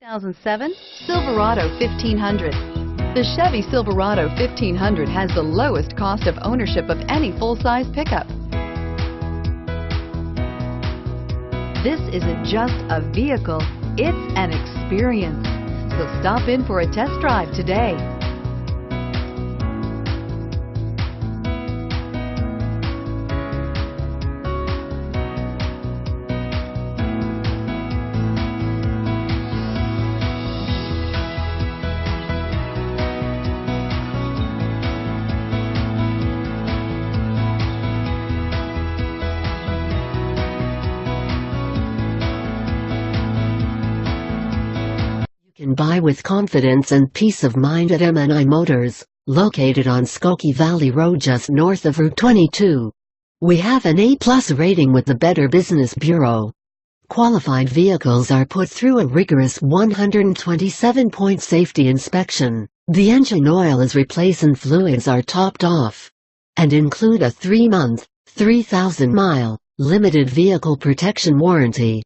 2007 Silverado 1500. The Chevy Silverado 1500 has the lowest cost of ownership of any full-size pickup. This isn't just a vehicle, it's an experience. So stop in for a test drive today. Can buy with confidence and peace of mind at M&I Motors, located on Skokie Valley Road just north of Route 22. We have an A+ rating with the Better Business Bureau. Qualified vehicles are put through a rigorous 127-point safety inspection. The engine oil is replaced and fluids are topped off. And include a 3-month, 3,000-mile, limited vehicle protection warranty.